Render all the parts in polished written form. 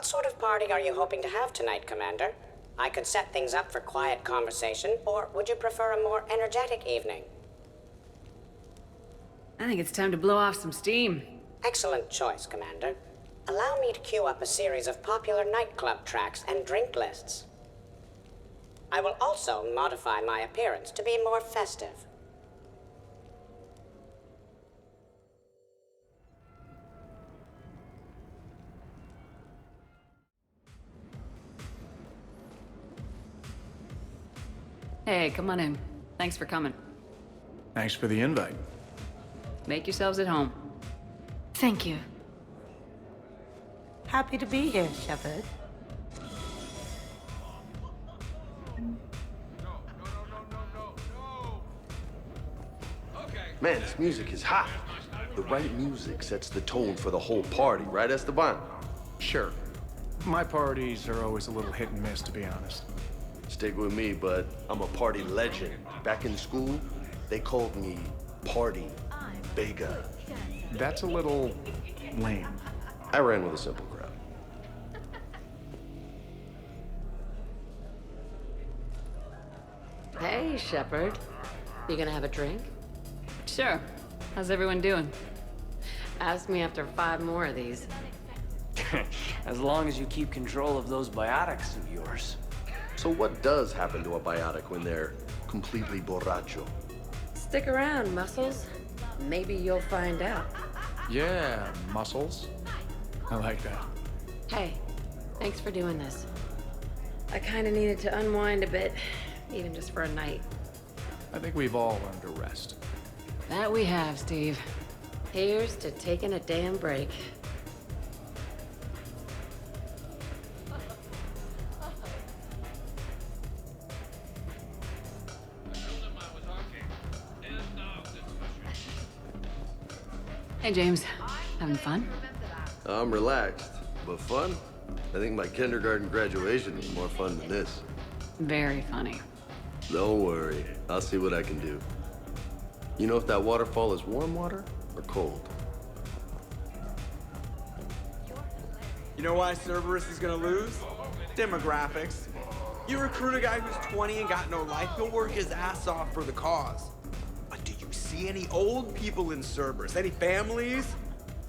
What sort of party are you hoping to have tonight, Commander? I could set things up for quiet conversation, or would you prefer a more energetic evening? I think it's time to blow off some steam. Excellent choice, Commander. Allow me to queue up a series of popular nightclub tracks and drink lists. I will also modify my appearance to be more festive. Hey, come on in. Thanks for coming. Thanks for the invite. Make yourselves at home. Thank you. Happy to be here, Shepard. Man, this music is hot. The right music sets the tone for the whole party, right, Esteban? Sure. My parties are always a little hit and miss, to be honest. Stick with me, bud. I'm a party legend. Back in school, they called me Party Vega. That's a little lame. I ran with a simple crowd. Hey, Shepard. You gonna have a drink? Sure. How's everyone doing? Ask me after 5 more of these. As long as you keep control of those biotics of yours. So what does happen to a biotic when they're completely borracho? Stick around, Muscles. Maybe you'll find out. Yeah, muscles. I like that. Hey, thanks for doing this. I kinda needed to unwind a bit, even just for a night. I think we've all learned to rest. That we have, Steve. Here's to taking a damn break. Hey, James. Having fun? I'm relaxed, but fun? I think my kindergarten graduation was more fun than this. Very funny. Don't worry, I'll see what I can do. You know if that waterfall is warm water or cold? You know why Cerberus is gonna lose? Demographics. You recruit a guy who's 20 and got no life, he'll work his ass off for the cause. But do you see any old people in Cerberus? Any families?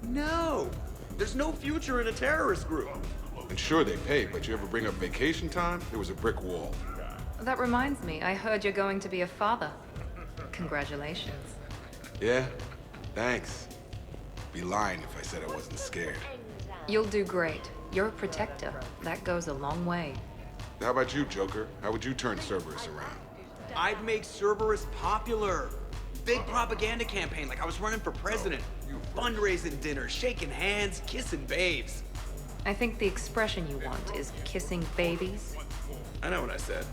No. There's no future in a terrorist group. And sure they pay, but you ever bring up vacation time, there was a brick wall. That reminds me, I heard you're going to be a father. Congratulations. Yeah? Thanks. Be lying if I said I wasn't scared. You'll do great. You're a protector. That goes a long way. How about you, Joker? How would you turn Cerberus around? I'd make Cerberus popular. Big propaganda campaign like I was running for president. Fundraising dinners, shaking hands, kissing babes. I think the expression you want is kissing babies. I know what I said.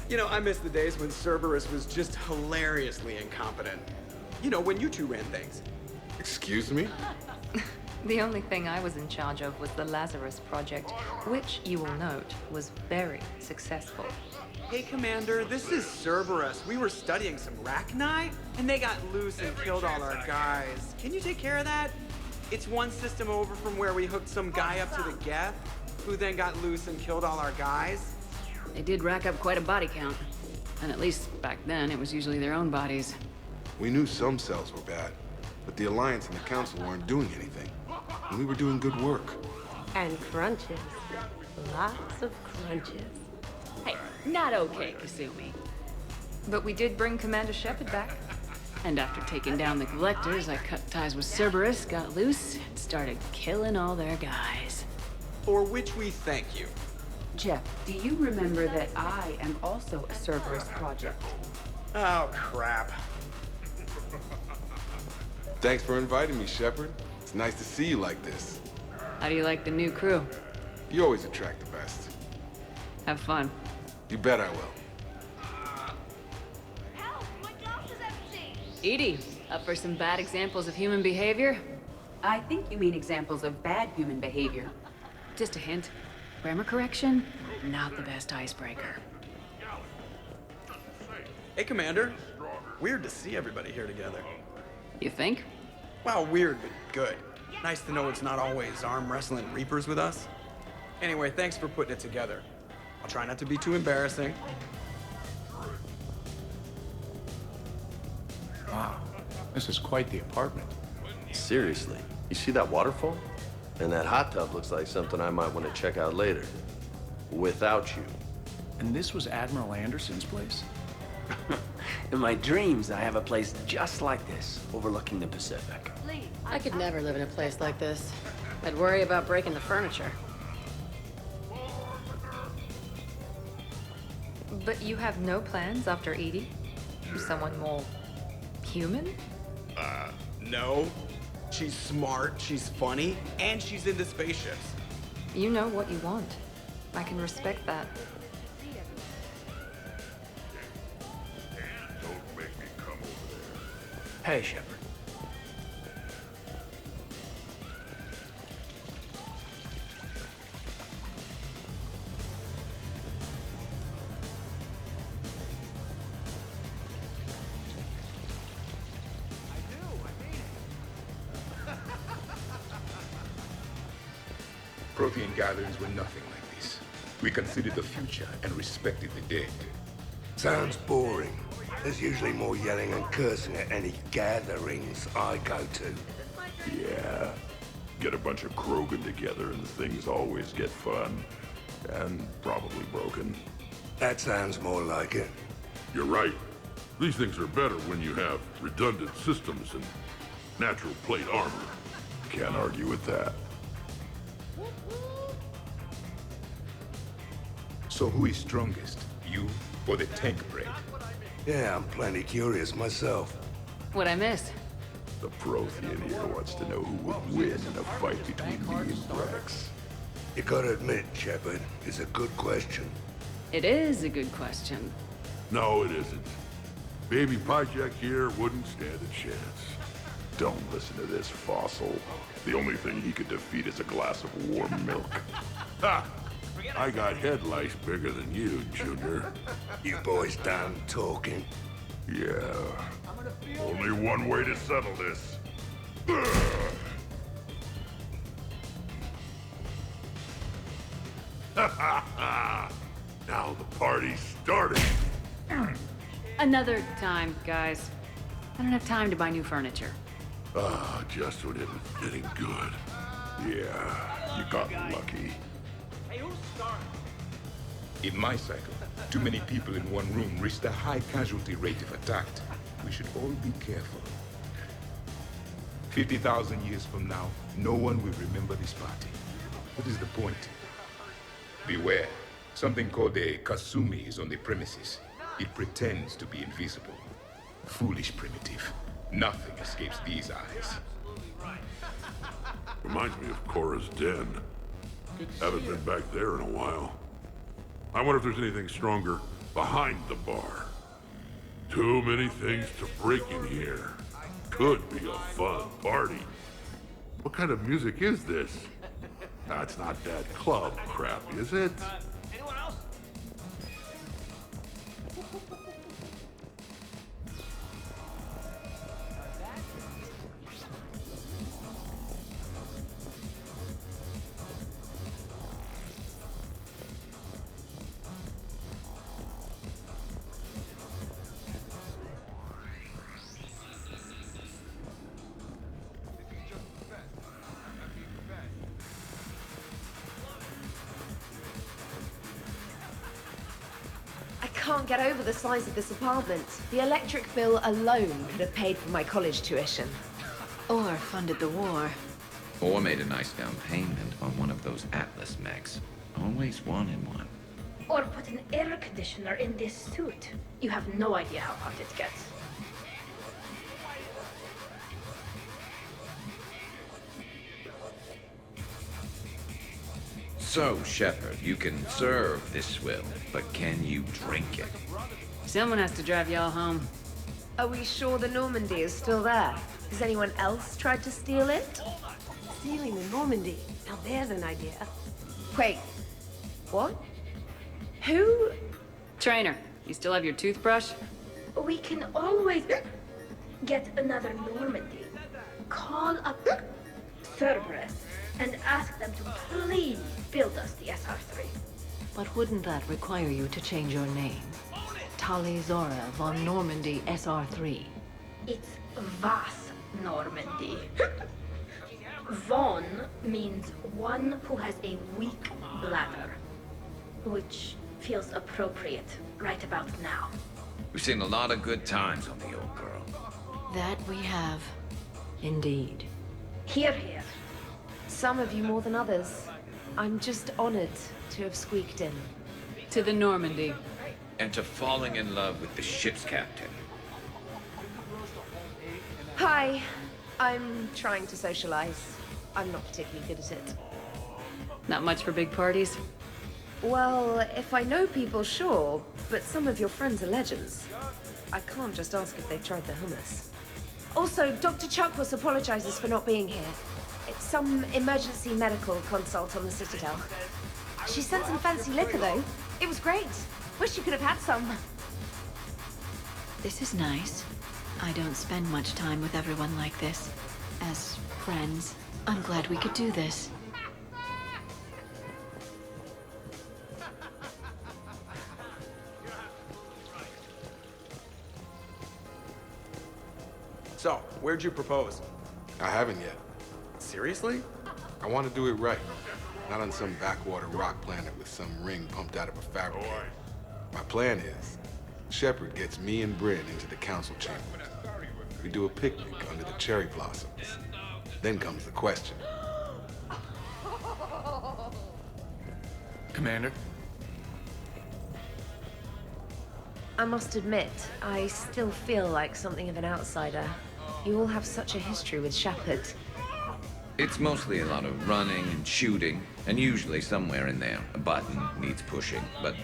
You know, I miss the days when Cerberus was just hilariously incompetent. You know, when you two ran things. Excuse me? The only thing I was in charge of was the Lazarus Project, which, you will note, was very successful. Hey, Commander, this is Cerberus. We were studying some Rachni, and they got loose and killed all our guys. Can you take care of that? It's one system over from where we hooked some guy up to the Geth, who then got loose and killed all our guys. They did rack up quite a body count. And at least back then, it was usually their own bodies. We knew some cells were bad, but the Alliance and the Council weren't doing anything. And we were doing good work. And crunches. Lots of crunches. Hey, not okay, Kasumi. But we did bring Commander Shepard back. And after taking down the Collectors, I cut ties with Cerberus, got loose, and started killing all their guys. For which we thank you. Jeff, do you remember that I am also a Cerberus project? Oh, crap. Thanks for inviting me, Shepard. It's nice to see you like this. How do you like the new crew? You always attract the best. Have fun. You bet I will. Help! My glass is empty! Edie, up for some bad examples of human behavior? I think you mean examples of bad human behavior. Just a hint. Grammar correction, not the best icebreaker. Hey, Commander. Weird to see everybody here together. You think? Well, weird, but good. Nice to know it's not always arm wrestling reapers with us. Anyway, thanks for putting it together. I'll try not to be too embarrassing. Wow, this is quite the apartment. Seriously, you see that waterfall? And that hot tub looks like something I might want to check out later. Without you. And this was Admiral Anderson's place? In my dreams, I have a place just like this, overlooking the Pacific. I could never live in a place like this. I'd worry about breaking the furniture. But you have no plans after Edie? Someone more human? No. She's smart, she's funny, and she's into spaceships. You know what you want. I can respect that. Hey, Shepard. Prothean gatherings were nothing like this. We considered the future and respected the dead. Sounds boring. There's usually more yelling and cursing at any gatherings I go to. Yeah. Get a bunch of Krogan together and things always get fun. And probably broken. That sounds more like it. You're right. These things are better when you have redundant systems and natural plate armor. Can't argue with that. So who is strongest? You or the tank breed? Yeah, I'm plenty curious myself. What'd I miss? The Prothean here wants to know who would win in a fight between me and Rex. You gotta admit, Shepard, it's a good question. It is a good question. No, it isn't. Baby Pajek here wouldn't stand a chance. Don't listen to this fossil. The only thing he could defeat is a glass of warm milk. Ha! I got head lice bigger than you, Junior. You boys done talking? Yeah. Only one way to settle this. Now the party's starting. Another time, guys. I don't have time to buy new furniture. Ah, just when it was getting good. Yeah, you got lucky. In my cycle, too many people in one room risked a high casualty rate if attacked. We should all be careful. 50,000 years from now, no one will remember this party. What is the point? Beware. Something called a Kasumi is on the premises. It pretends to be invisible. Foolish primitive. Nothing escapes these eyes. Reminds me of Cora's den. Haven't been back there in a while. I wonder if there's anything stronger behind the bar. Too many things to break in here. Could be a fun party. What kind of music is this? That's not that club crap, is it? Anyone else? I can't get over the size of this apartment. The electric bill alone could have paid for my college tuition. Or funded the war. Or made a nice down payment on one of those Atlas mechs. Always wanted one. Or put an air conditioner in this suit. You have no idea how hot it gets. So, Shepard, you can serve this swill, but can you drink it? Someone has to drive y'all home. Are we sure the Normandy is still there? Has anyone else tried to steal it? Stealing the Normandy. Now there's an idea. Wait. What? Who? Trainer, you still have your toothbrush? We can always... get another Normandy, call up Cerberus and ask them to please build us the SR3. But wouldn't that require you to change your name? Tali Zora von Normandy SR3. It's Vas Normandy. Von means one who has a weak bladder, which feels appropriate right about now. We've seen a lot of good times on the old girl. That we have. Indeed. Hear, hear. Some of you more than others. I'm just honored to have squeaked in. To the Normandy. And to falling in love with the ship's captain. Hi. I'm trying to socialize. I'm not particularly good at it. Not much for big parties? Well, if I know people, sure. But some of your friends are legends. I can't just ask if they've tried the hummus. Also, Dr. Chuckworth apologizes for not being here. It's some emergency medical consult on the Citadel. She sent some fancy liquor, though. It was great. Wish you could have had some. This is nice. I don't spend much time with everyone like this. As friends, I'm glad we could do this. So, where'd you propose? I haven't yet. Seriously? I want to do it right. Not on some backwater rock planet with some ring pumped out of a fabricator. My plan is, Shepard gets me and Bryn into the council chambers. We do a picnic under the cherry blossoms. Then comes the question. Commander? I must admit, I still feel like something of an outsider. You all have such a history with Shepard. It's mostly a lot of running and shooting, and usually somewhere in there, a button needs pushing, but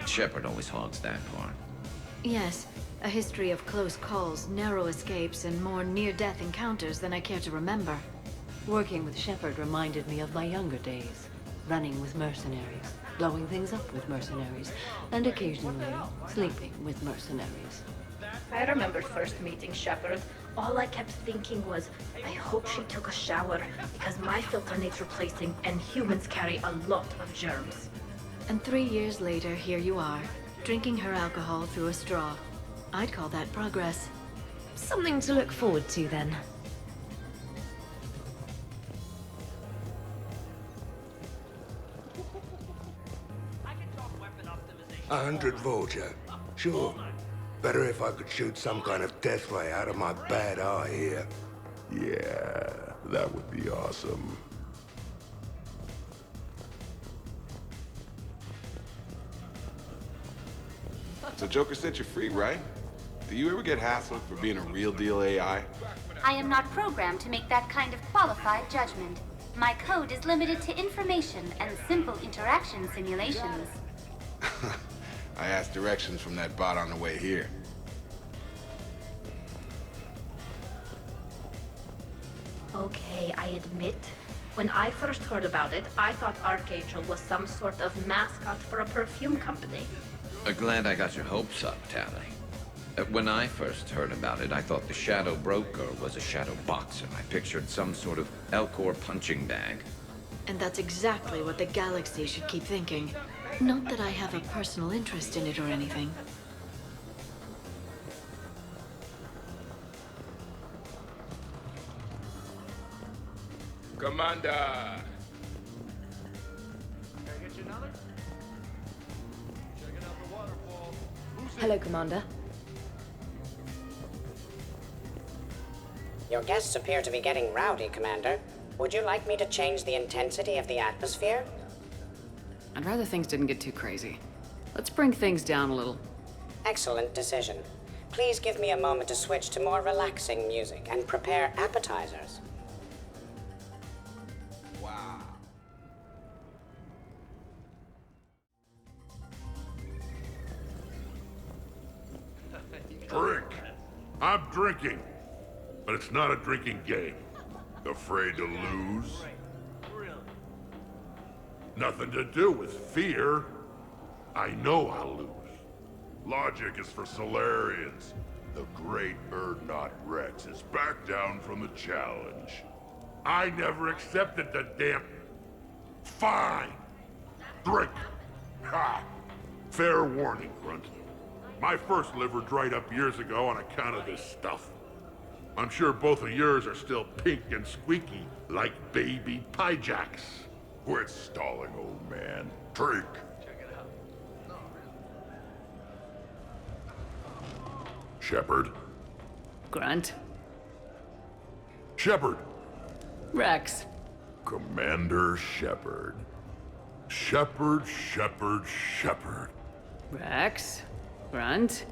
Shepard always hogs that part. Yes, a history of close calls, narrow escapes, and more near-death encounters than I care to remember. Working with Shepard reminded me of my younger days. Running with mercenaries, blowing things up with mercenaries, and occasionally sleeping with mercenaries. I remember first meeting Shepard. All I kept thinking was, I hope she took a shower, because my filter needs replacing, and humans carry a lot of germs. And 3 years later, here you are, drinking her alcohol through a straw. I'd call that progress. Something to look forward to, then. 100 Vulture. Sure. Better if I could shoot some kind of death ray out of my bad eye here. Yeah, that would be awesome. So Joker said you're free, right? Do you ever get hassled for being a real deal AI? I am not programmed to make that kind of qualified judgment. My code is limited to information and simple interaction simulations. I asked directions from that bot on the way here. Okay, I admit, when I first heard about it, I thought Archangel was some sort of mascot for a perfume company. Glad I got your hopes up, Tali. When I first heard about it, I thought the Shadow Broker was a shadow boxer. I pictured some sort of Elcor punching bag. And that's exactly what the galaxy should keep thinking. Not that I have a personal interest in it or anything. Commander! Hello, Commander. Your guests appear to be getting rowdy, Commander. Would you like me to change the intensity of the atmosphere? I'd rather things didn't get too crazy. Let's bring things down a little. Excellent decision. Please give me a moment to switch to more relaxing music and prepare appetizers. Wow. Drink. I'm drinking. But it's not a drinking game. Afraid to lose? Nothing to do with fear. I know I'll lose. Logic is for Solarians. The great Urdnot Rex is back down from the challenge. I never accepted the damn... Fine! Drink! Ha! Fair warning, Grunt. My first liver dried up years ago on account of this stuff. I'm sure both of yours are still pink and squeaky, like baby Pyjacks. Quit stalling, old man. Drink. Shepard. Grunt. Shepard. Rex. Commander Shepard. Shepard. Rex. Grunt.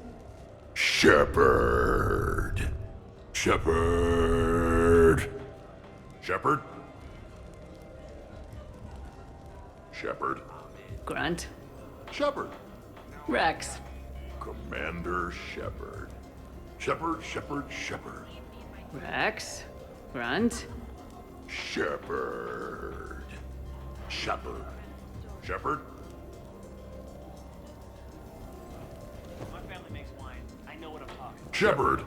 Shepard. Shepard. Grunt. Shepard. Rex. Commander Shepard. Shepard. Rex. Grunt. Shepard. My family makes wine. I know what I'm talking about. Shepard.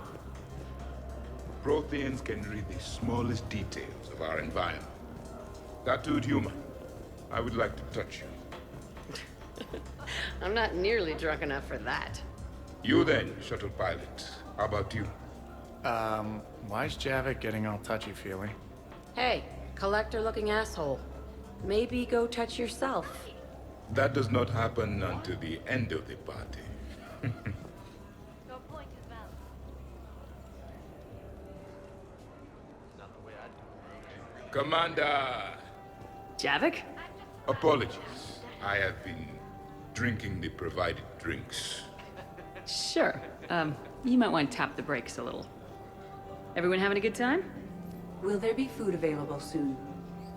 Protheans can read the smallest details of our environment. Tattooed human, I would like to touch you. I'm not nearly drunk enough for that. You then, shuttle pilot. How about you? Why's Javik getting all touchy-feely? Hey, collector-looking asshole. Maybe go touch yourself. That does not happen until the end of the party. Commander! Javik? Apologies. I have been drinking the provided drinks. Sure. You might want to tap the brakes a little. Everyone having a good time? Will there be food available soon?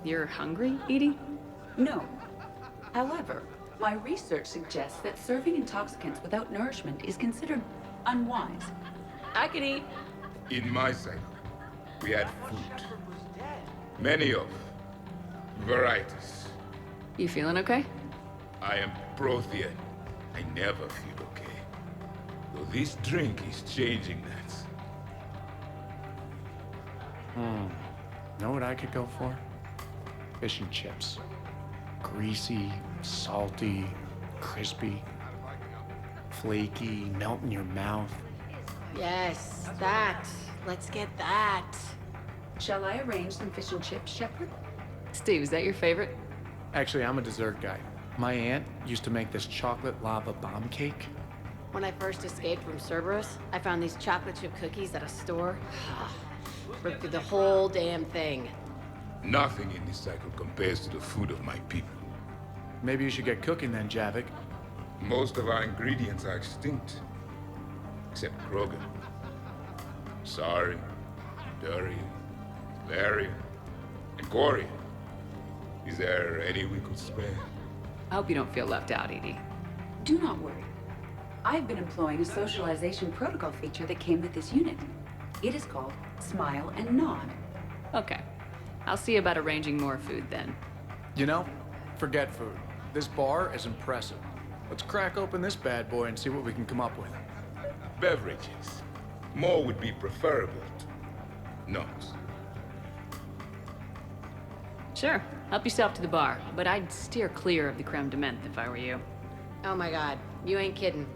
You're hungry, Edie? No. However, my research suggests that serving intoxicants without nourishment is considered unwise. I can eat. In my cycle, we had food. Many of varieties. You feeling okay? I am Prothean. I never feel okay. Though this drink is changing that. Know what I could go for? Fish and chips. Greasy, salty, crispy, flaky, melt in your mouth. Yes, that. Let's get that. Shall I arrange some fish and chips, Shepard? Steve, is that your favorite? Actually, I'm a dessert guy. My aunt used to make this chocolate lava bomb cake. When I first escaped from Cerberus, I found these chocolate chip cookies at a store. Ripped through the whole damn thing. Nothing in this cycle compares to the food of my people. Maybe you should get cooking then, Javik. Most of our ingredients are extinct. Except Krogan. Sarin, Durian, Valerian, and Corian. Is there any we could spare? I hope you don't feel left out, Edie. Do not worry. I've been employing a socialization protocol feature that came with this unit. It is called Smile and Nod. Okay. I'll see about arranging more food then. You know, forget food. This bar is impressive. Let's crack open this bad boy and see what we can come up with. Beverages. More would be preferable to nuts. Sure. Help yourself to the bar, but I'd steer clear of the creme de menthe if I were you. Oh my god, you ain't kidding.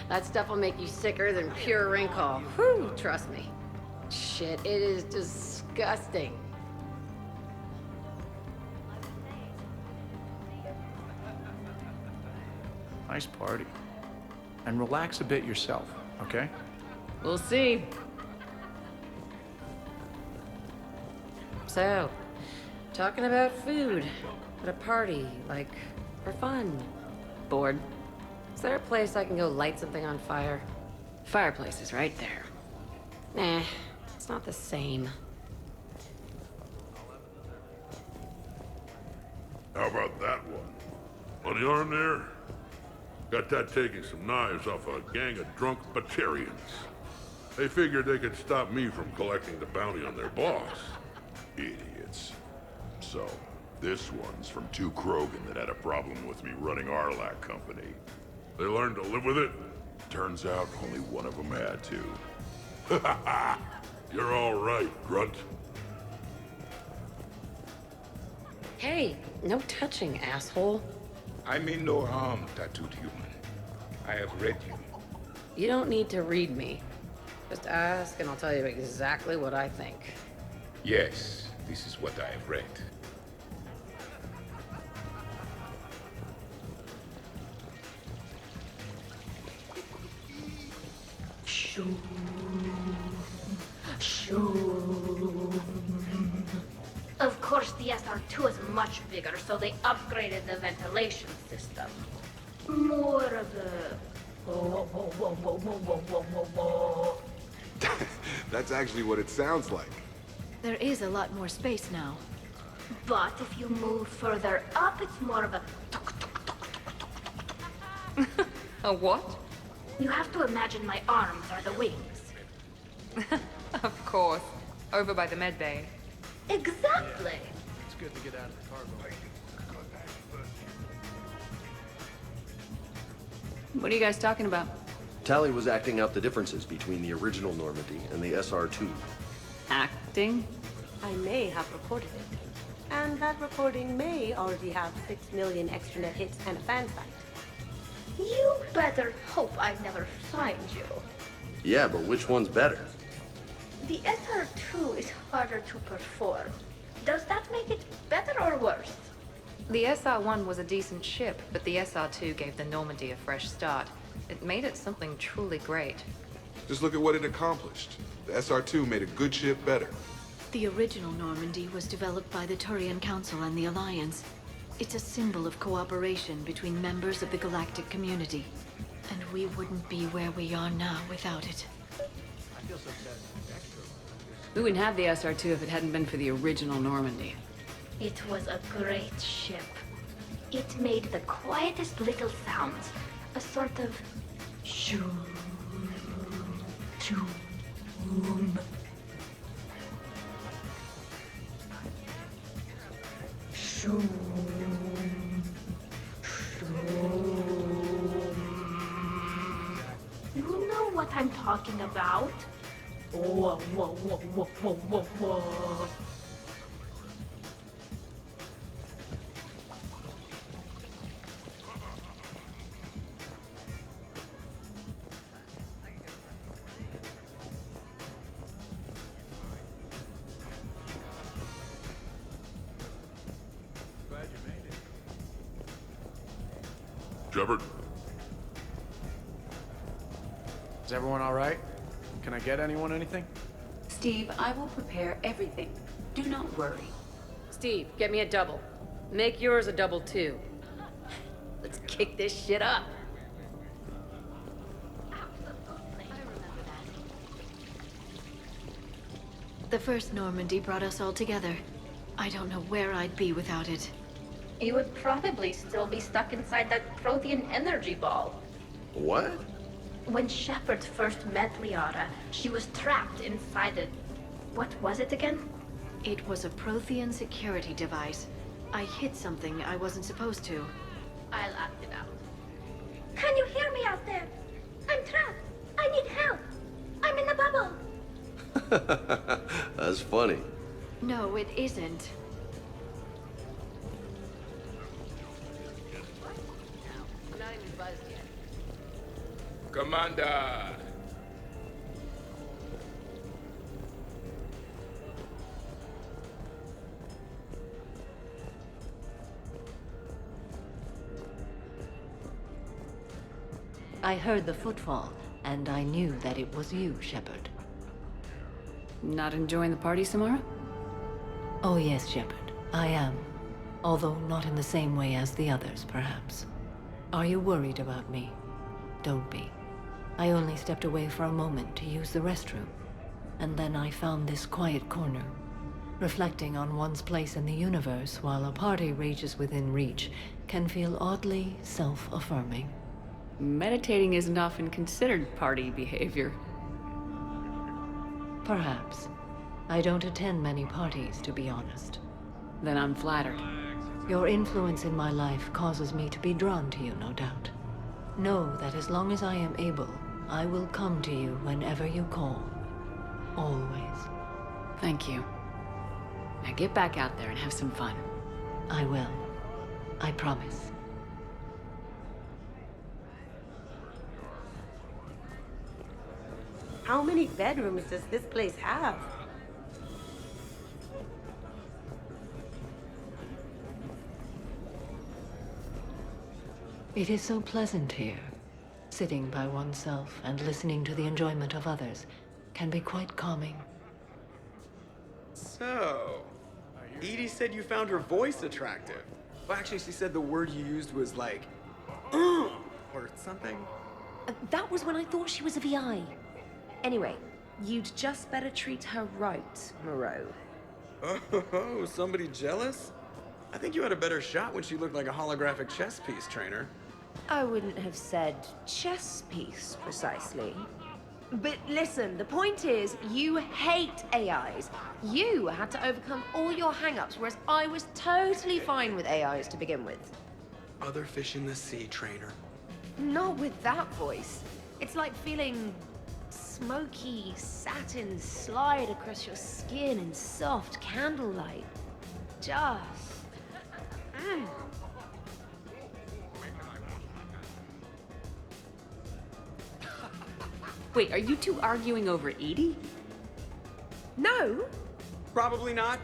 That stuff will make you sicker than pure wrinkle. Whew, trust me. Shit, it is disgusting. Nice party. And relax a bit yourself, okay? We'll see. So, talking about food at a party, like, for fun. Bored? Is there a place I can go light something on fire? Fireplace is right there. Nah, it's not the same. How about that one? On the arm there? Got that taking some knives off a gang of drunk Batarians. They figured they could stop me from collecting the bounty on their boss. Idiots. So, this one's from two Krogan that had a problem with me running Arlac Company. They learned to live with it? Turns out only one of them had to. You're all right, Grunt. Hey, no touching, asshole. I mean no harm, tattooed human. I have read you. You don't need to read me. Just ask and I'll tell you exactly what I think. Yes, this is what I have read. Of course, the SR2 is much bigger, so they upgraded the ventilation system. More of a... That's actually what it sounds like. There is a lot more space now. But if you move further up, it's more of a... A what? You have to imagine my arms are the wings. Of course. Over by the med bay. Exactly. It's good to get out of the cargo. What are you guys talking about? Tally was acting out the differences between the original Normandy and the SR2. Acting? I may have recorded it. And that recording may already have 6 million extranet hits and a fan site. You better hope I never find you. Yeah, but which one's better? The SR2 is harder to perform. Does that make it better or worse? The SR-1 was a decent ship, but the SR-2 gave the Normandy a fresh start. It made it something truly great. Just look at what it accomplished. The SR2 made a good ship better. The original Normandy was developed by the Turian Council and the Alliance. It's a symbol of cooperation between members of the galactic community. And we wouldn't be where we are now without it. We wouldn't have the SR2 if it hadn't been for the original Normandy. It was a great ship. It made the quietest little sounds. A sort of... shoom. Shoom. Shoom. You know what I'm talking about? Whoa, whoa, whoa, whoa, whoa, whoa, whoa. Shepard? Is everyone all right? Can I get anyone anything? Steve, I will prepare everything. Do not worry. Steve, get me a double. Make yours a double too. Let's kick this shit up. The first Normandy brought us all together. I don't know where I'd be without it. You would probably still be stuck inside that Prothean energy ball. What? When Shepard first met Liara, she was trapped inside it. What was it again? It was a Prothean security device. I hit something I wasn't supposed to. I'll act it out. Can you hear me out there? I'm trapped. I need help. I'm in the bubble. That's funny. No, it isn't. I'm not even buzzed yet. Commander! I heard the footfall, and I knew that it was you, Shepard. Not enjoying the party, Samara? Oh yes, Shepard, I am. Although not in the same way as the others, perhaps. Are you worried about me? Don't be. I only stepped away for a moment to use the restroom, and then I found this quiet corner. Reflecting on one's place in the universe while a party rages within reach can feel oddly self-affirming. Meditating isn't often considered party behavior. Perhaps. I don't attend many parties, to be honest. Then I'm flattered. Your influence in my life causes me to be drawn to you, no doubt. Know that as long as I am able, I will come to you whenever you call. Always. Thank you. Now get back out there and have some fun. I will. I promise. How many bedrooms does this place have? It is so pleasant here. Sitting by oneself and listening to the enjoyment of others can be quite calming. So, Edie said you found her voice attractive. Well, actually, she said the word you used was like, or something. That was when I thought she was a VI. Anyway, you'd just better treat her right, Moreau. Oh, somebody jealous? I think you had a better shot when she looked like a holographic chess piece, trainer. I wouldn't have said chess piece, precisely. But listen, the point is, you hate AIs. You had to overcome all your hang-ups, whereas I was totally fine with AIs to begin with. Other fish in the sea, trainer. Not with that voice. It's like feeling smoky satin slide across your skin in soft candlelight. Just... Wait, are you two arguing over Edie? No. Probably not.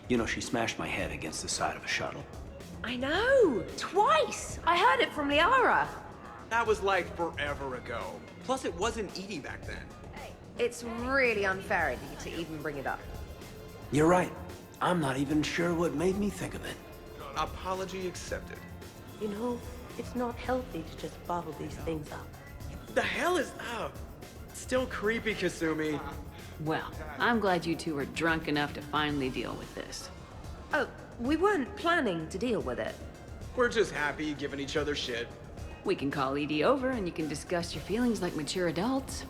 You know, she smashed my head against the side of a shuttle. I know. Twice. I heard it from Liara. That was like forever ago. Plus, it wasn't Edie back then. It's really unfair of you to even bring it up. You're right. I'm not even sure what made me think of it. Apology accepted. You know, it's not healthy to just bottle these things up. The hell is up? Still creepy, Kasumi. Well, I'm glad you two are drunk enough to finally deal with this. Oh, we weren't planning to deal with it. We're just happy giving each other shit. We can call Edie over and you can discuss your feelings like mature adults.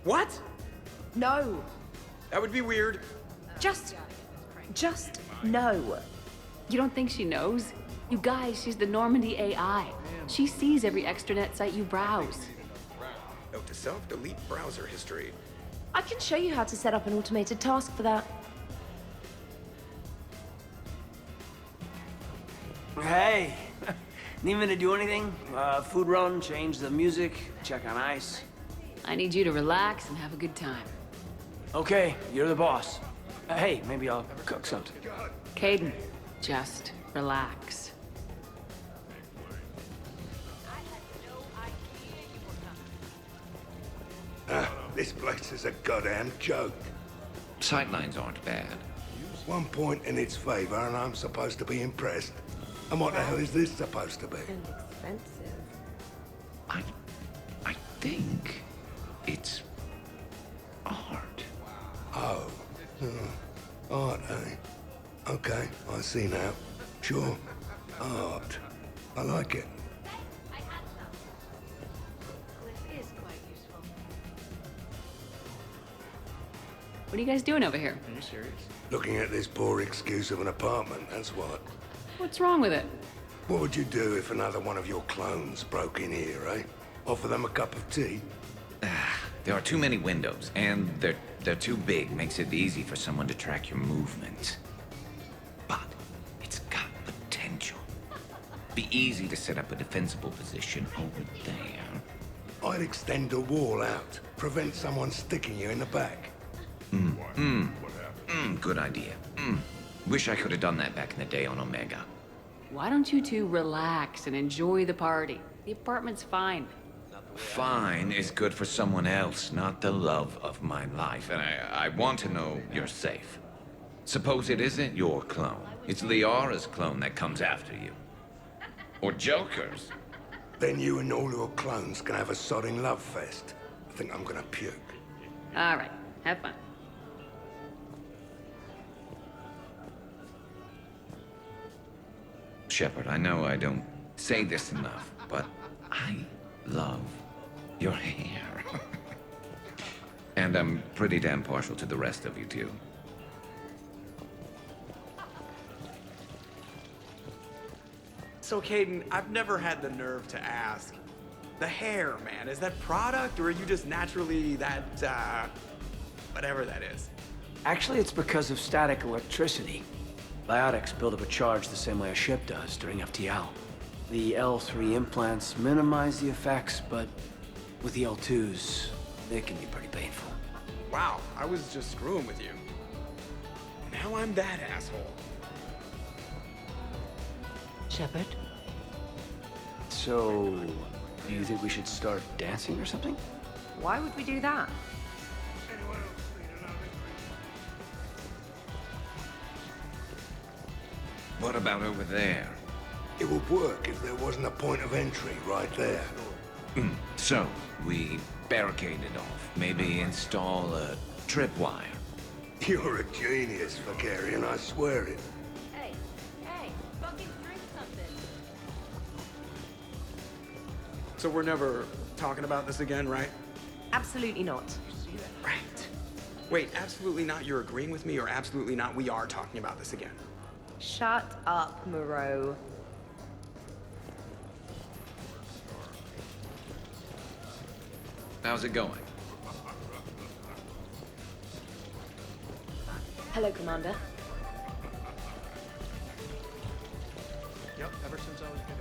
What? No. That would be weird. Just no. You don't think she knows? You guys, she's the Normandy AI. She sees every extranet site you browse. Note to self, delete browser history. I can show you how to set up an automated task for that. Hey, need me to do anything? Food run, change the music, check on ice? I need you to relax and have a good time. Okay, you're the boss. Hey, maybe I'll cook something. Kaidan, just relax. This place is a goddamn joke. Sightlines aren't bad. One point in its favor and I'm supposed to be impressed. And what the hell is this supposed to be? Expensive. I think it's art. Oh. Art, eh? Okay, I see now. Sure. Art. I like it. What are you guys doing over here? Are you serious? Looking at this poor excuse of an apartment, that's what. What's wrong with it? What would you do if another one of your clones broke in here, eh? Offer them a cup of tea? There are too many windows, and they're too big. Makes it easy for someone to track your movements. But it's got potential. Be easy to set up a defensible position over there. I'd extend the wall out. Prevent someone sticking you in the back. Good idea. Wish I could have done that back in the day on Omega. Why don't you two relax and enjoy the party? The apartment's fine. Fine is good for someone else, not the love of my life. And I want to know you're safe. Suppose it isn't your clone. It's Liara's clone that comes after you. Or Joker's. Then you and all your clones can have a sodding love fest. I think I'm gonna puke. All right, have fun. Shepard, I know I don't say this enough, but I love your hair. And I'm pretty damn partial to the rest of you, too. So, Kaidan, I've never had the nerve to ask, The hair, man. Is that product, or are you just naturally that, whatever that is? Actually, it's because of static electricity. Biotics build up a charge the same way a ship does during FTL. The L3 implants minimize the effects, but with the L2s, it can be pretty painful. Wow, I was just screwing with you. Now I'm that asshole. Shepard? So, do you think we should start dancing or something? Why would we do that? What about over there? It would work if there wasn't a point of entry right there. So, we barricade it off. Maybe install a tripwire. You're a genius, Vakarian, I swear it. Hey, fucking drink something. So we're never talking about this again, right? Absolutely not. Right. Wait, absolutely not you're agreeing with me, or absolutely not we are talking about this again? Shut up, Moreau. How's it going? Hello, Commander. Yep, ever since I was good.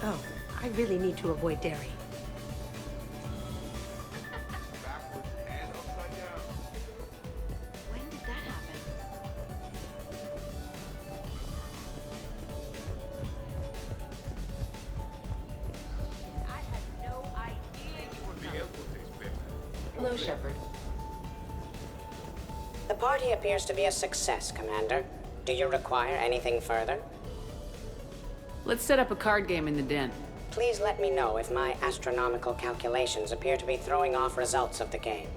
Oh, I really need to avoid dairy. When did that happen? Hello, Shepard. The party appears to be a success, Commander. Do you require anything further? Let's set up a card game in the den. Please let me know if my astronomical calculations appear to be throwing off results of the game.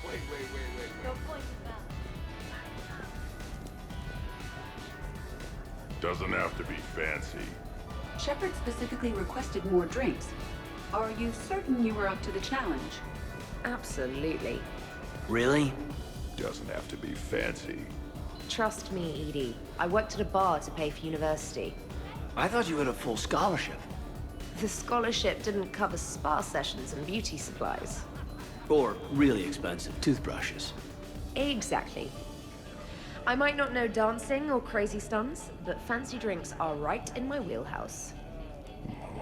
Wait. No point in that. Doesn't have to be fancy. Shepard specifically requested more drinks. Are you certain you were up to the challenge? Absolutely. Really? Doesn't have to be fancy. Trust me, Edie. I worked at a bar to pay for university. I thought you had a full scholarship. The scholarship didn't cover spa sessions and beauty supplies. Or really expensive toothbrushes. Exactly. I might not know dancing or crazy stunts, but fancy drinks are right in my wheelhouse.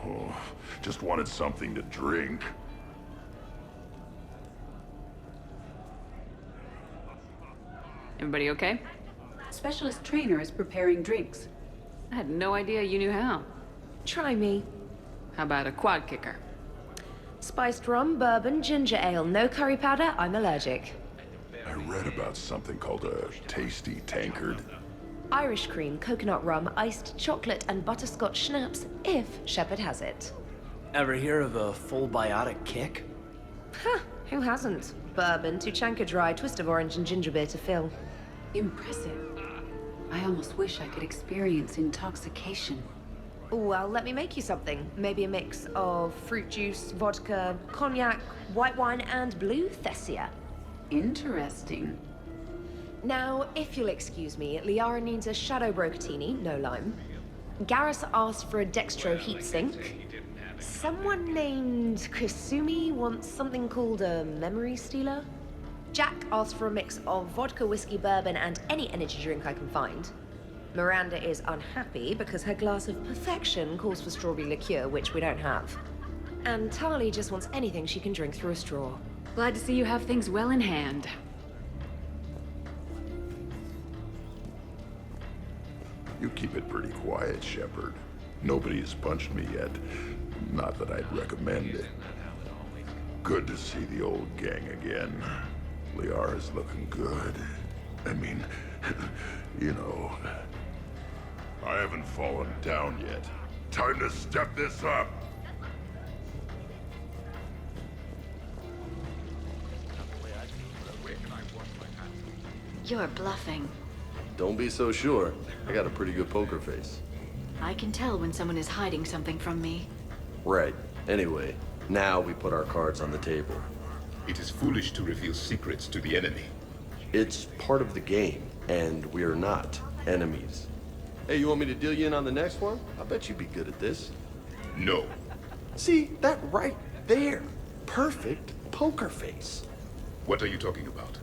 Oh, just wanted something to drink. Everybody okay? Specialist trainer is preparing drinks. I had no idea you knew how. Try me. How about a quad kicker? Spiced rum, bourbon, ginger ale, no curry powder, I'm allergic. I read about something called a tasty tankard. Irish cream, coconut rum, iced chocolate, and butterscotch schnapps, if Shepard has it. Ever hear of a full biotic kick? Huh, who hasn't? Bourbon, Tuchanka Dry, twist of orange, and ginger beer to fill. Impressive. I almost wish I could experience intoxication. Well, let me make you something. Maybe a mix of fruit juice, vodka, cognac, white wine, and blue Thessia. Interesting. Now, if you'll excuse me, Liara needs a Shadow Brocatini, no lime. Garrus asked for a Dextro heatsink. Someone named Kasumi wants something called a Memory Stealer. Jack asked for a mix of vodka, whiskey, bourbon, and any energy drink I can find. Miranda is unhappy because her glass of perfection calls for strawberry liqueur, which we don't have. And Tali just wants anything she can drink through a straw. Glad to see you have things well in hand. You keep it pretty quiet, Shepard. Nobody has punched me yet. Not that I'd recommend it. Good to see the old gang again. Liara's looking good. I mean, you know, I haven't fallen down yet. Time to step this up. You're bluffing. Don't be so sure. I got a pretty good poker face. I can tell when someone is hiding something from me. Right. Anyway, now we put our cards on the table. It is foolish to reveal secrets to the enemy. It's part of the game, and we're not enemies. Hey, you want me to deal you in on the next one? I bet you'd be good at this. No. See, that right there. Perfect poker face. What are you talking about?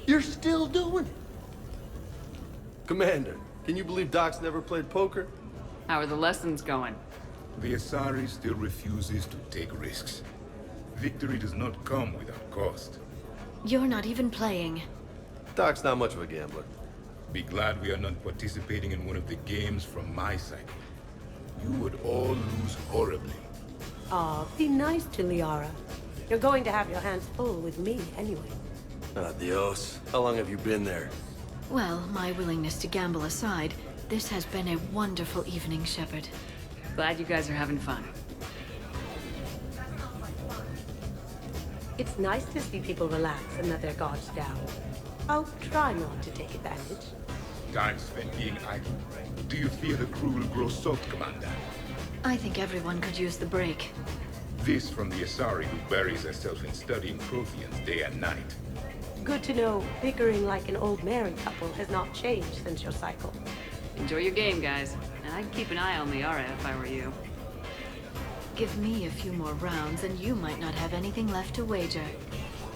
You're still doing it. Commander, can you believe Doc's never played poker? How are the lessons going? The Asari still refuses to take risks. Victory does not come without cost. You're not even playing. Doc's not much of a gambler. Be glad we are not participating in one of the games from my cycle. You would all lose horribly. Aw, be nice to Liara. You're going to have your hands full with me anyway. Adios. How long have you been there? Well, my willingness to gamble aside, this has been a wonderful evening, Shepard. Glad you guys are having fun. It's nice to see people relax and let their guards down. I'll try not to take advantage. Time spent being idle. Do you fear the crew will grow salt, Commander? I think everyone could use the break. This from the Asari who buries herself in studying Protheans day and night. Good to know bickering like an old married couple has not changed since your cycle. Enjoy your game, guys. And I'd keep an eye on Liara if I were you. Give me a few more rounds and you might not have anything left to wager.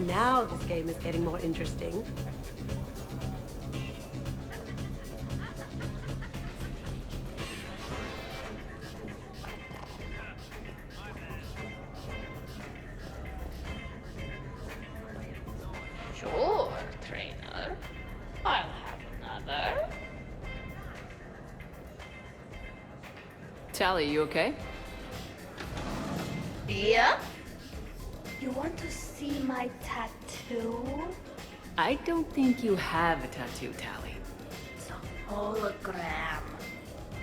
Now this game is getting more interesting. Sure, trainer. I'll have another. Tally, you okay? Yep. You want to see my tattoo? I don't think you have a tattoo, Tally. It's a hologram.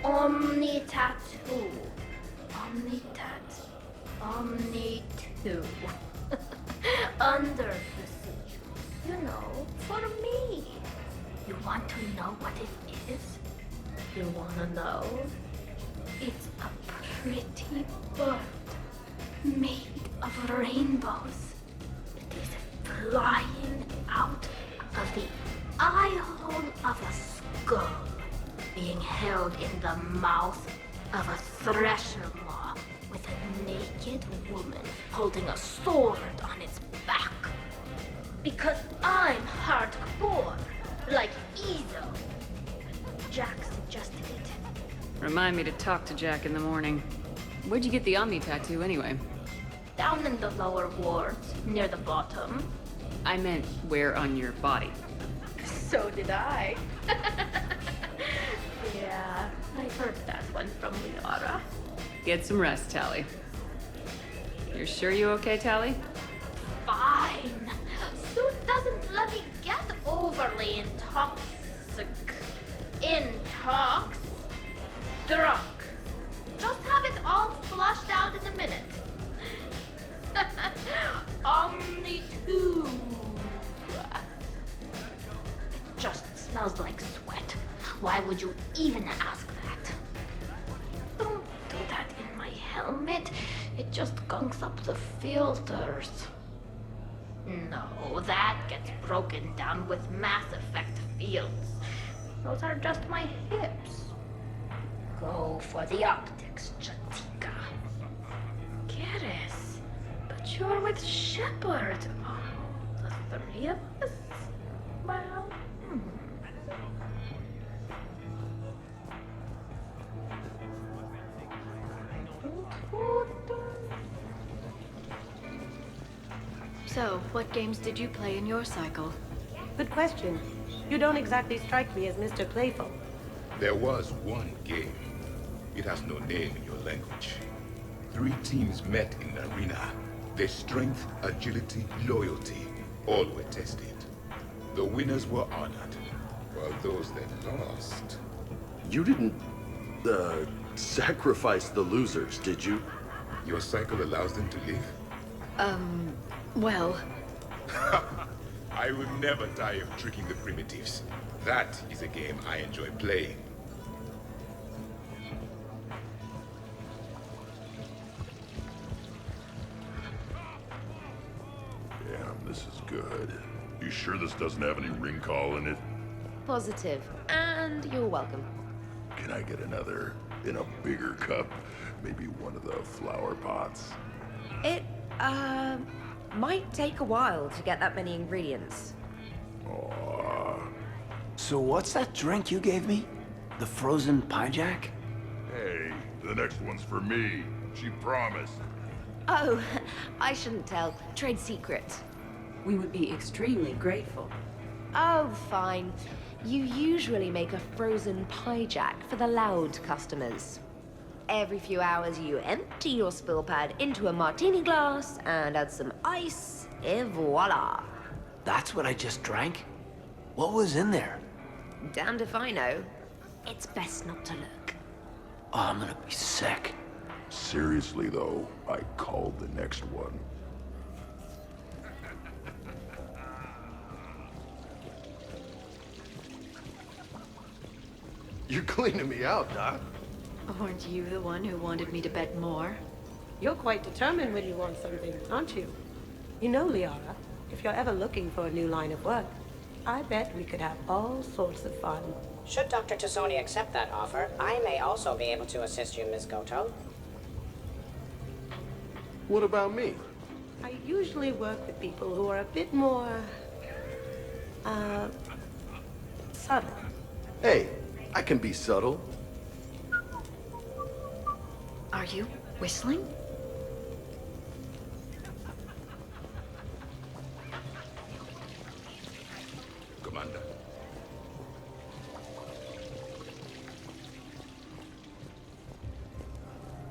Omni tattoo. Omni tat. Omni 2. Under the suit. You know, for me. You want to know what it is? You wanna know? It's a pretty bird made of rainbows. It is flying out of the eye hole of a skull, being held in the mouth of a thresher maw with a naked woman holding a sword on its back. Because I'm hardcore, like Ezo. Jack suggested it. Remind me to talk to Jack in the morning. Where'd you get the Omni tattoo, anyway? Down in the lower wards, near the bottom. I meant where on your body. So did I. Yeah, I heard that one from Liara. Get some rest, Tally. You're sure you okay, Tally? Fine. Suit doesn't let me get overly drunk. Just have it all flushed out in a minute. Omni 2. It just smells like sweat. Why would you even ask that? Don't do that in my helmet. It just gunks up the filters. No, that gets broken down with Mass Effect fields. Those are just my hips. Go for the optics, Jatika. Garrus, but you're with Shepard. Oh, the three of us? Well, So, what games did you play in your cycle? Good question. You don't exactly strike me as Mr. Playful. There was one game. It has no name in your language. 3 teams met in the arena. Their strength, agility, loyalty, all were tested. The winners were honored, while those that lost... You didn't, sacrifice the losers, did you? Your cycle allows them to live? Well... I will never tire of tricking the primitives. That is a game I enjoy playing. Damn, this is good. You sure this doesn't have any ring call in it? Positive. And you're welcome. Can I get another in a bigger cup? Maybe one of the flower pots? It, might take a while to get that many ingredients. So what's that drink you gave me? The frozen pie jack? Hey, the next one's for me. She promised. Oh, I shouldn't tell. Trade secret. We would be extremely grateful. Oh, fine. You usually make a frozen pie jack for the loud customers. Every few hours, you empty your spill pad into a martini glass and add some ice, et voila. That's what I just drank? What was in there? Damned if I know. It's best not to look. Oh, I'm gonna be sick. Seriously, though, I called the next one. You're cleaning me out, Doc. Aren't you the one who wanted me to bet more? You're quite determined when you want something, aren't you? You know, Liara, if you're ever looking for a new line of work, I bet we could have all sorts of fun. Should Dr. Tassoni accept that offer, I may also be able to assist you, Ms. Goto. What about me? I usually work with people who are a bit more, subtle. Hey, I can be subtle. Are you whistling? Commander.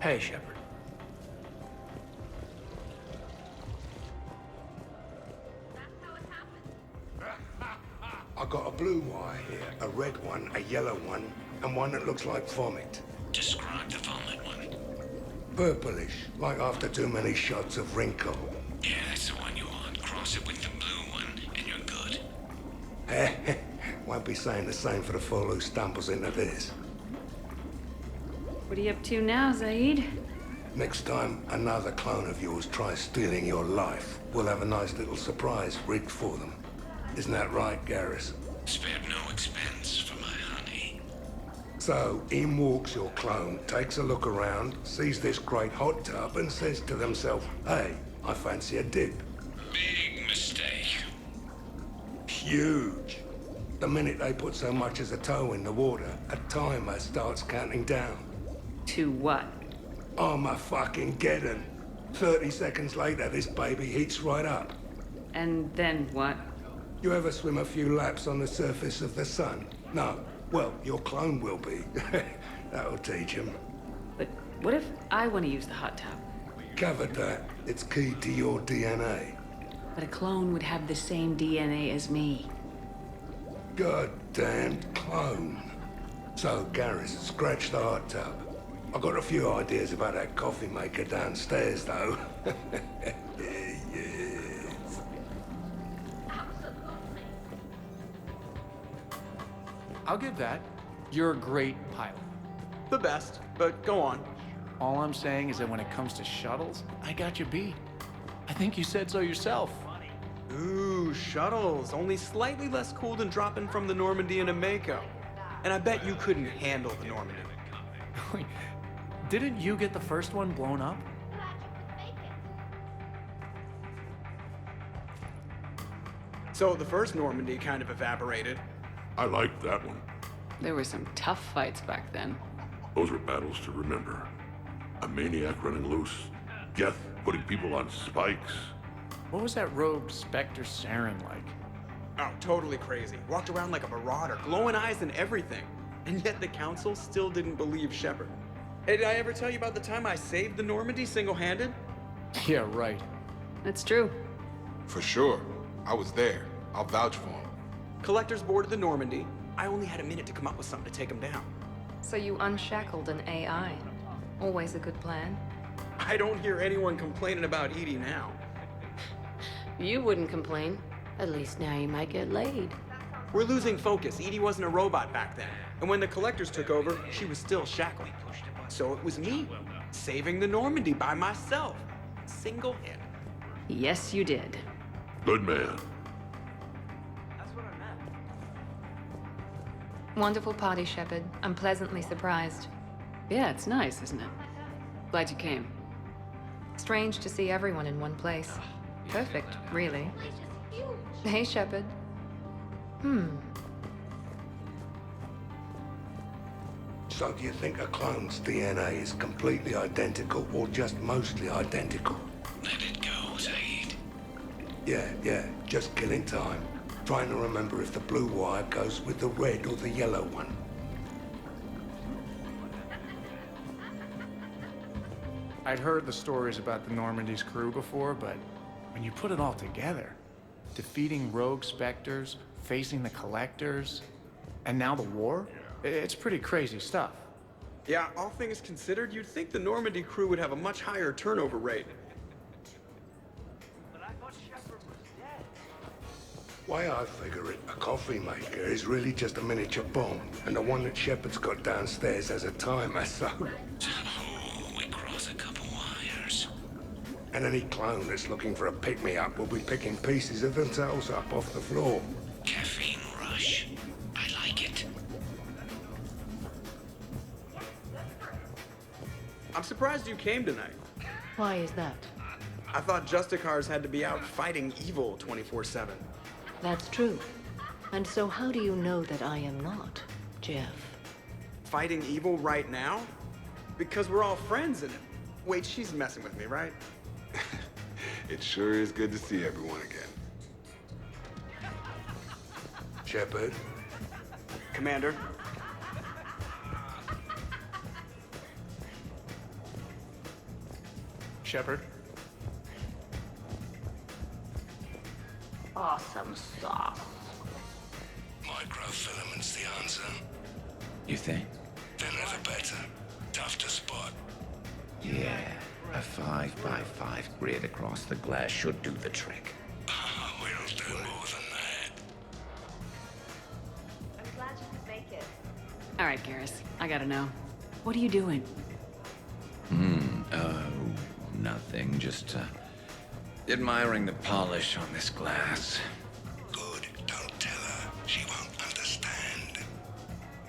Hey, Shepard. I got a blue wire here, a red one, a yellow one, and one that looks like vomit. Describe the vomit one. Purplish, like after too many shots of wrinkle. Yeah, that's the one you want. Cross it with the blue one, and you're good. Won't be saying the same for the fool who stumbles into this. What are you up to now, Zaid? Next time another clone of yours tries stealing your life, we'll have a nice little surprise rigged for them. Isn't that right, Garrus? Spared no expense for my honey. So, in walks your clone, takes a look around, sees this great hot tub, and says to themselves, hey, I fancy a dip. Big mistake. Huge. The minute they put so much as a toe in the water, a timer starts counting down. To what? Armageddon. 30 seconds later, this baby heats right up. And then what? You ever swim a few laps on the surface of the sun? No. Well, your clone will be. That'll teach him. But what if I want to use the hot tub? Covered that. It's key to your DNA. But a clone would have the same DNA as me. Goddamned clone. So, Garrus, scratch the hot tub. I've got a few ideas about that coffee maker downstairs, though. Yes. I'll give that. You're a great pilot. The best, but go on. All I'm saying is that when it comes to shuttles, I got you beat. I think you said so yourself. Ooh, shuttles. Only slightly less cool than dropping from the Normandy into Mako. And I bet you couldn't handle the Normandy. Wait, didn't you get the first one blown up? So the first Normandy kind of evaporated. I liked that one. There were some tough fights back then. Those were battles to remember. A maniac running loose. Geth putting people on spikes. What was that rogue Spectre Saren like? Oh, totally crazy. Walked around like a marauder, glowing eyes and everything. And yet the Council still didn't believe Shepard. Hey, did I ever tell you about the time I saved the Normandy single-handed? Yeah, right. That's true. For sure. I was there. I'll vouch for him. Collectors boarded the Normandy. I only had a minute to come up with something to take them down. So you unshackled an AI. Always a good plan. I don't hear anyone complaining about EDI now. You wouldn't complain. At least now you might get laid. We're losing focus. Edie wasn't a robot back then. And when the Collectors took over, she was still shackled. So it was me, saving the Normandy by myself. Single-handed. Yes, you did. Good man. Wonderful party, Shepard. I'm pleasantly surprised. Yeah, it's nice, isn't it? Glad you came. Strange to see everyone in one place. Perfect, really. Hey, Shepard. So do you think a clone's DNA is completely identical or just mostly identical? Let it go, Zaid. Yeah, just killing time. Trying to remember if the blue wire goes with the red or the yellow one. I'd heard the stories about the Normandy's crew before, but when you put it all together, defeating rogue Spectres, facing the Collectors, and now the war, it's pretty crazy stuff. Yeah, all things considered, you'd think the Normandy crew would have a much higher turnover rate. Way I figure it, a coffee maker is really just a miniature bomb, and the one that Shepard's got downstairs has a timer, so... We cross a couple wires. And any clone that's looking for a pick-me-up will be picking pieces of themselves up off the floor. Caffeine rush. I like it. I'm surprised you came tonight. Why is that? I thought Justicars had to be out fighting evil 24/7. That's true. And so how do you know that I am not, Jeff? Fighting evil right now? Because we're all friends and... Wait, she's messing with me, right? It sure is good to see everyone again. Shepard? Commander? Shepard? Awesome sauce. Microfilament's the answer. You think? They're never better. Tough to spot. Yeah, a 5x5 grid across the glass should do the trick. We'll do more than that. I'm glad you could make it. All right, Garrus, I gotta know. What are you doing? Nothing. Just, admiring the polish on this glass. Good. Don't tell her. She won't understand.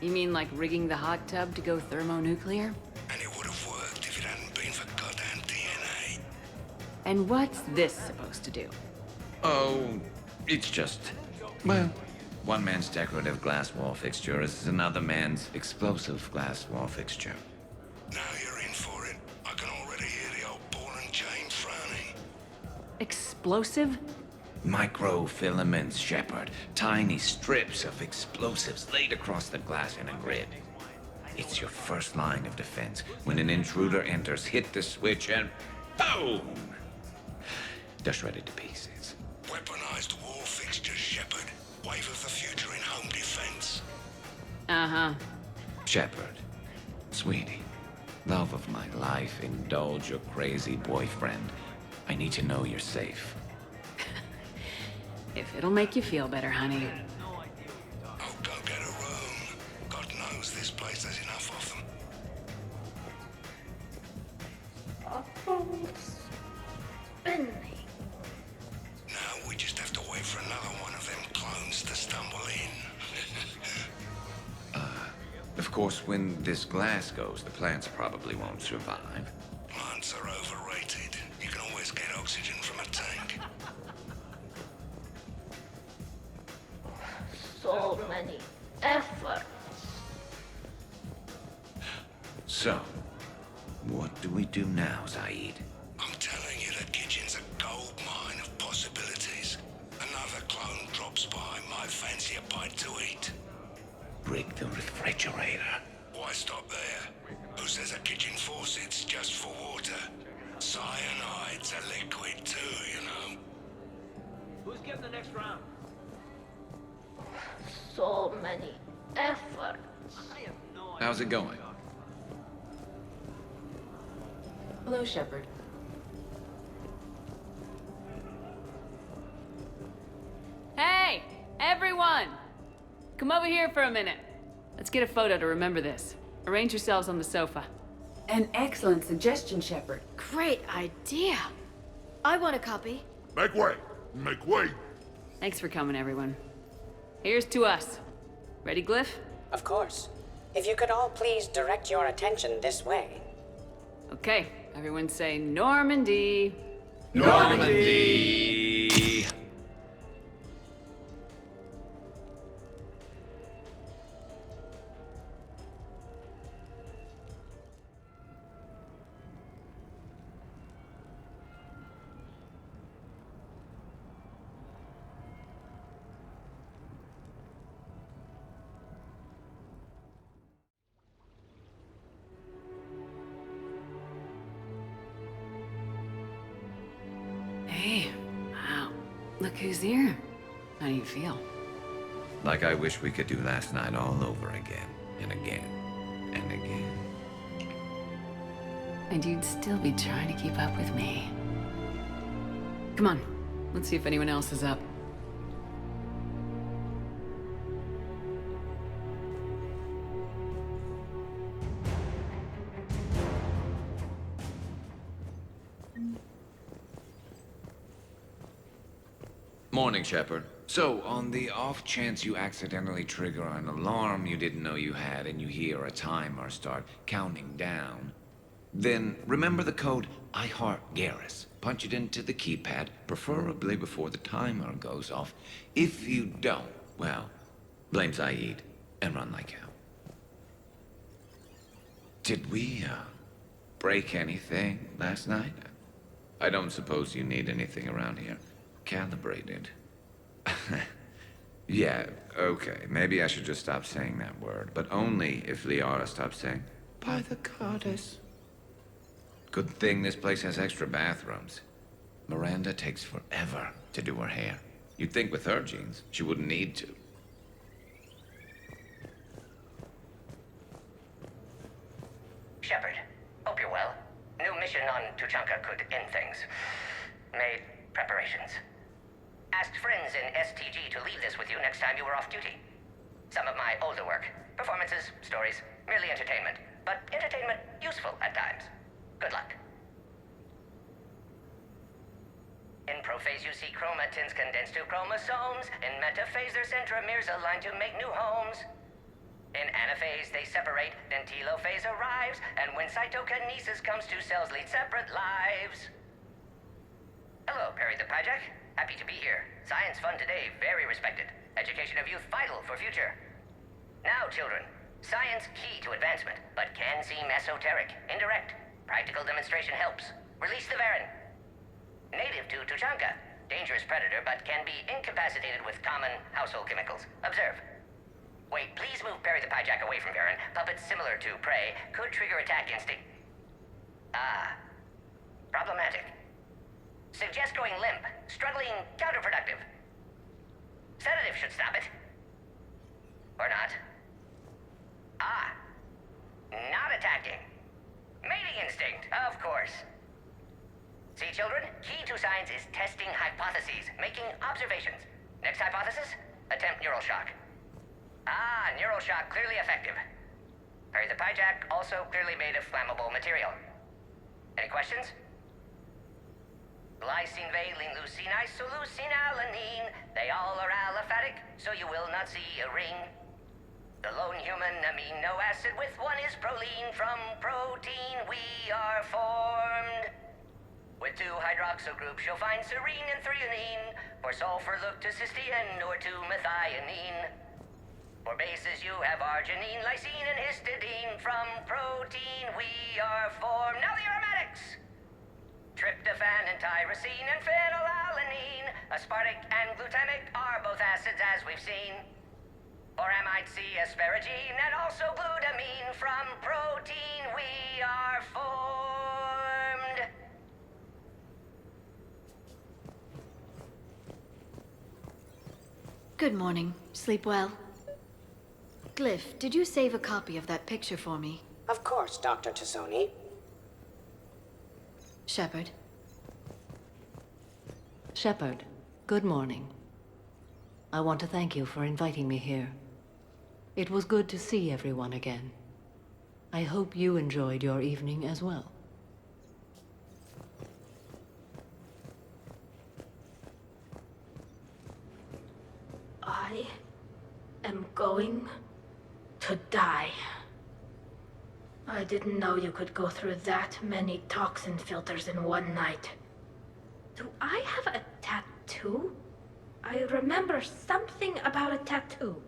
You mean like rigging the hot tub to go thermonuclear? And it would have worked if it hadn't been for goddamn DNA. And what's this supposed to do? Oh, it's just... Well, one man's decorative glass wall fixture is another man's explosive glass wall fixture. Now you're in for it. I can already hear the old ball and chain frowning. Explosive? Microfilaments, Shepard. Tiny strips of explosives laid across the glass in a grid. It's your first line of defense. When an intruder enters, hit the switch and boom! They're shredded to pieces. Weaponized wall fixtures, Shepard. Wave of the future in home defense. Uh-huh. Shepard, sweetie, love of my life, indulge your crazy boyfriend. I need to know you're safe. If it'll make you feel better, honey. Oh, go get a room. God knows this place has enough of them. Benny. Now we just have to wait for another one of them clones to stumble in. Of course, when this glass goes, the plants probably won't survive. Plants are overrated. You can always get oxygen from a tank. So many efforts. So, what do we do now, Zaid? I'm telling you, the kitchen's a gold mine of possibilities. Another clone drops by, might fancy a bite to eat. Rig the refrigerator. Why stop there? Who says a kitchen faucet's just for water? Cyanide's a liquid too, you know. Who's getting the next round? So many efforts. How's it going? Hello, Shepard. Everyone! Come over here for a minute. Let's get a photo to remember this. Arrange yourselves on the sofa. An excellent suggestion, Shepard. Great idea. I want a copy. Make way! Make way! Thanks for coming, everyone. Here's to us. Ready, Glyph? Of course. If you could all please direct your attention this way. Okay, everyone say Normandy. Normandy! Hey, wow. Look who's here. How do you feel? Like I wish we could do last night all over again, and again, and again. And you'd still be trying to keep up with me. Come on, let's see if anyone else is up. Morning, Shepard. So, on the off chance you accidentally trigger an alarm you didn't know you had and you hear a timer start counting down, then remember the code I Heart Garrus. Punch it into the keypad, preferably before the timer goes off. If you don't, well, blame Zaid and run like hell. Did we, break anything last night? I don't suppose you need anything around here. Calibrated. Yeah, okay. Maybe I should just stop saying that word, but only if Liara stops saying, by the goddess. Good thing this place has extra bathrooms. Miranda takes forever to do her hair. You'd think with her genes, she wouldn't need to. Shepard, hope you're well. New mission on Tuchanka could end things. Made preparations. Asked friends in STG to leave this with you next time you were off duty. Some of my older work. Performances, stories, merely entertainment. But entertainment useful at times. Good luck. In prophase you see chromatins condensed to chromosomes. In metaphase their centromeres align to make new homes. In anaphase they separate, then telophase arrives. And when cytokinesis comes, two cells lead separate lives. Hello, Perry the Pajak. Happy to be here. Science fun today, very respected. Education of youth vital for future. Now, children, science key to advancement, but can seem esoteric, indirect. Practical demonstration helps. Release the Varen. Native to Tuchanka. Dangerous predator, but can be incapacitated with common household chemicals. Observe. Wait, please move Perry the Pajak away from Varen. Puppets similar to prey could trigger attack instinct. Ah. Problematic. Suggest going limp. Struggling counterproductive. Sedative should stop it. Or not. Ah. Not attacking. Mating instinct, of course. See, children? Key to science is testing hypotheses, making observations. Next hypothesis? Attempt neural shock. Ah, neural shock clearly effective. Perry the Pajak also clearly made of flammable material. Any questions? Lysine, valine, leucine, isoleucine, alanine. They all are aliphatic, so you will not see a ring. The lone human amino acid with one is proline. From protein we are formed. With two hydroxyl groups you'll find serine and threonine. For sulfur look to cysteine or to methionine. For bases you have arginine, lysine, and histidine. From protein we are formed. Now the aromatics! Tryptophan and tyrosine and phenylalanine. Aspartic and glutamic are both acids as we've seen. Or amide C, asparagine, and also glutamine. From protein we are formed. Good morning. Sleep well? Glyph, did you save a copy of that picture for me? Of course, Dr. Tassoni. Shepard. Shepard, good morning. I want to thank you for inviting me here. It was good to see everyone again. I hope you enjoyed your evening as well. I am going to die. I didn't know you could go through that many toxin filters in one night. Do I have a tattoo? I remember something about a tattoo.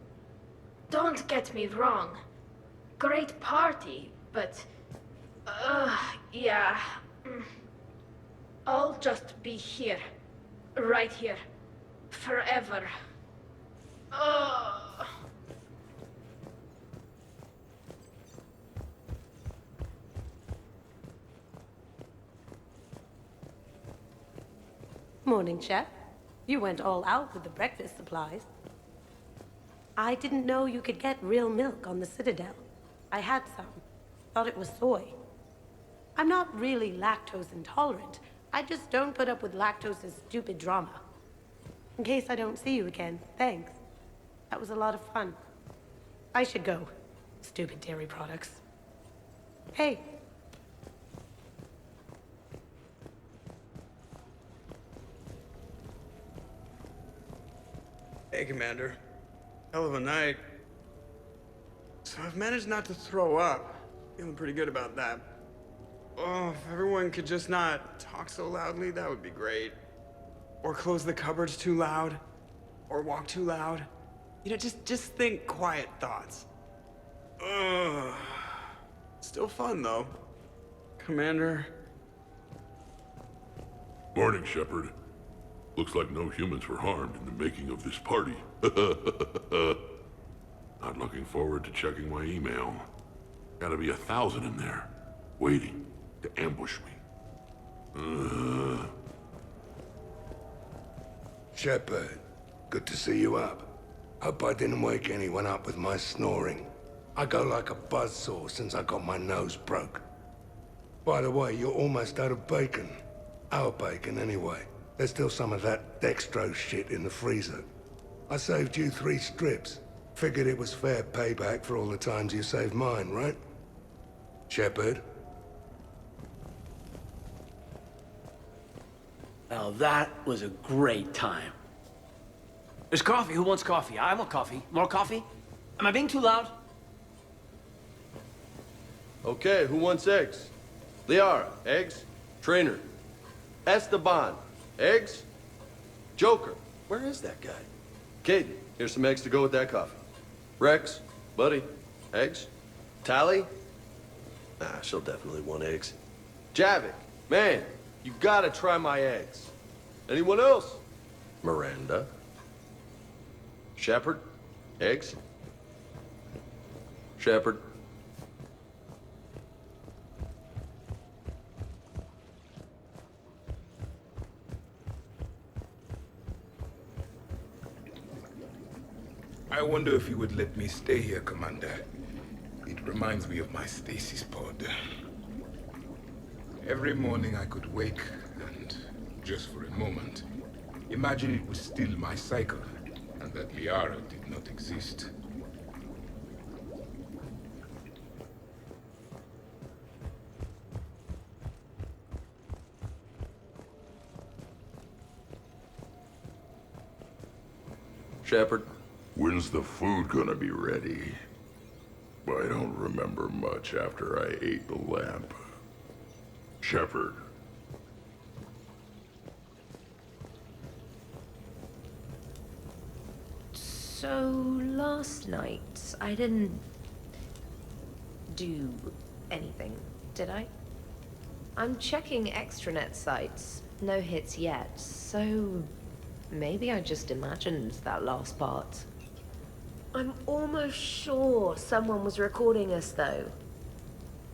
Don't get me wrong. Great party, but... yeah. I'll just be here. Right here. Forever. Ugh. Morning, Chef. You went all out with the breakfast supplies. I didn't know you could get real milk on the Citadel. I had some. Thought it was soy. I'm not really lactose intolerant. I just don't put up with lactose's stupid drama. In case I don't see you again, thanks. That was a lot of fun. I should go. Stupid dairy products. Hey. Hey, Commander. Hell of a night. So I've managed not to throw up. Feeling pretty good about that. Oh, if everyone could just not talk so loudly, that would be great. Or close the cupboards too loud. Or walk too loud. You know, just think quiet thoughts. Ugh. Still fun, though. Commander. Morning, Shepard. Looks like no humans were harmed in the making of this party. Not looking forward to checking my email. Gotta be 1,000 in there, waiting to ambush me. Shepard, good to see you up. Hope I didn't wake anyone up with my snoring. I go like a buzzsaw since I got my nose broke. By the way, you're almost out of bacon. Our bacon, anyway. There's still some of that dextrose shit in the freezer. I saved you 3 strips. Figured it was fair payback for all the times you saved mine, right? Shepard? Now that was a great time. There's coffee. Who wants coffee? I want coffee. More coffee? Am I being too loud? Okay, who wants eggs? Liara, eggs? Trainer. Esteban, eggs? Joker, where is that guy? Caden, here's some eggs to go with that coffee. Rex, buddy, eggs? Tally? Nah, she'll definitely want eggs. Javik, man, you gotta try my eggs. Anyone else? Miranda. Shepard, eggs? Shepard. I wonder if you would let me stay here, Commander. It reminds me of my stasis pod. Every morning I could wake and, just for a moment, imagine it was still my cycle and that Liara did not exist. Shepard. When's the food gonna be ready? I don't remember much after I ate the lamp. Shepard. So, last night, I didn't do anything, did I? I'm checking extranet sites. No hits yet, so maybe I just imagined that last part. I'm almost sure someone was recording us, though.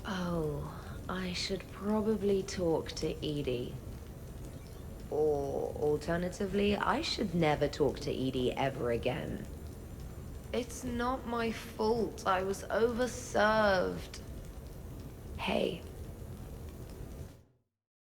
Oh, I should probably talk to Edie. Or, alternatively, I should never talk to Edie ever again. It's not my fault. I was overserved. Hey,